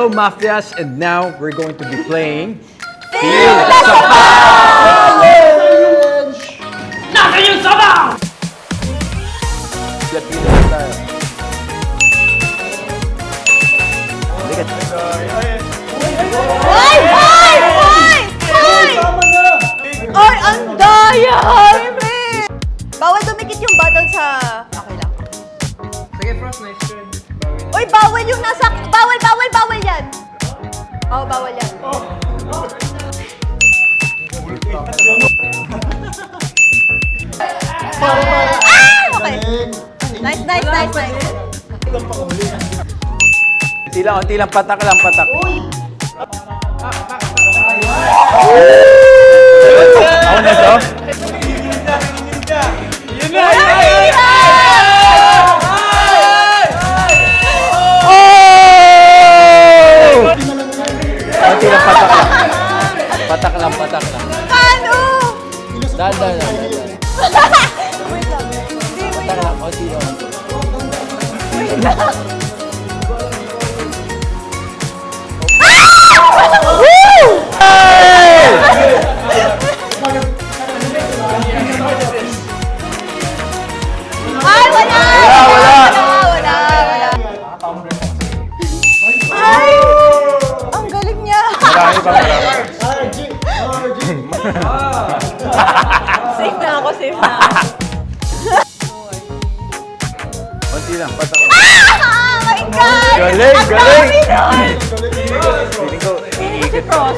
Hello, Mafias, and now we're going to be playing Feel the Sabaw! Nasa yung sabaw! Filipino style. Halika. Hoy! Hoy! Hoy! Hoy! Ay, ang daya! Bawal dumikit yung button sa... Okay lang. Sige, Frost, nice try. Uy, bawal yung nasa... Bawal, bawal, bawal yan! Oo, bawal yan. Ah! Okay. Nice, nice, nice, nice. Unti lang, patak lang, patak. Ako na to? Yun na! Unti lang, patak lang. Patak lang, patak lang. Ano? Dahan. Wait lang. Hindi, wait Patak lang. lang, unti lang. Wait lang. Ay, wala! Wala! Ay! Ang galing niya! Marami pa, marami. Safe na ako, safe na ako. Unti lang, patak lang. Ah! My God! Galing, Ang galing! dami nun! Feeling ko, iikot.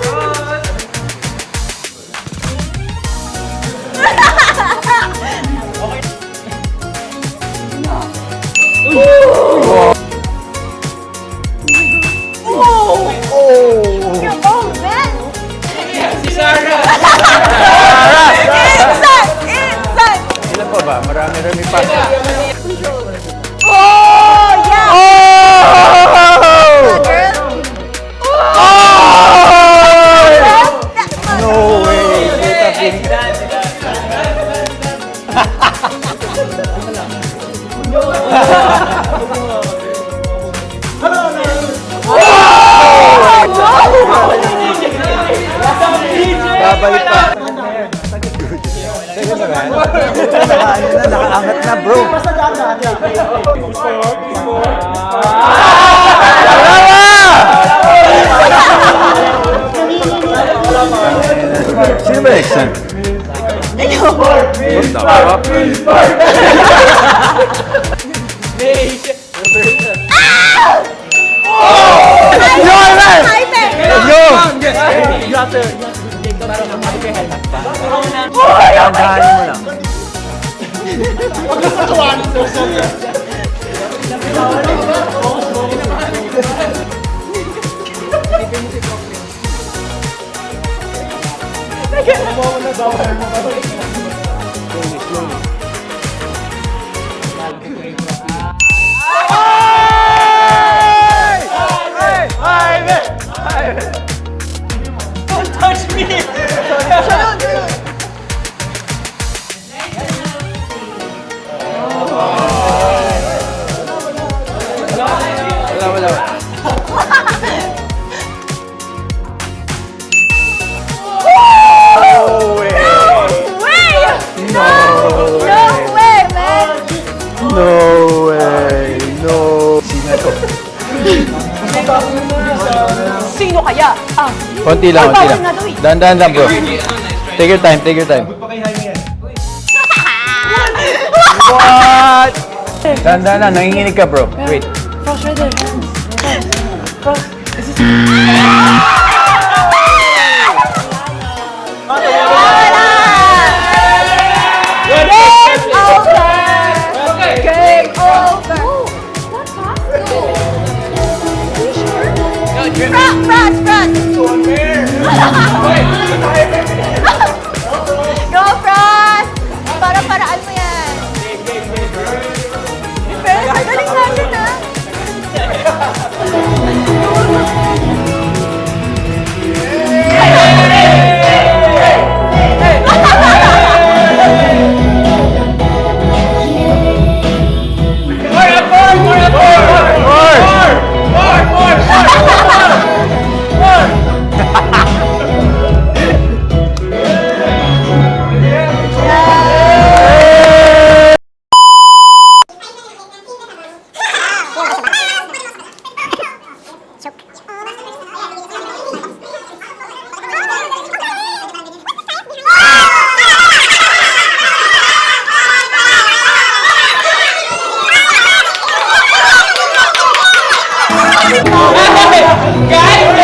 You're old, man! Si Sarah! Inside! Ilan pa ba? Marami-rami pa. Oh, yeah! Oh! Girl? No way! Kita pin. Babalik pa. Sige na, man. Nakaangat na, bro. Sino ba next time? Let's go! Tandahanin mo lang. Don't touch me! Wala. No way! No way, man! No way! No! Sino to? Sino kaya? Konti lang, konti lang. Dahan-dahan lang, bro. Take your time, take your time. What? Dahan-dahan lang, nanginginig ka, bro. Wait. Frost, right there. Frost. Game over! Game over! Frost! Go, Frost! Para-paraan mo yan. Pero ang galing natin, ha? More! Guys!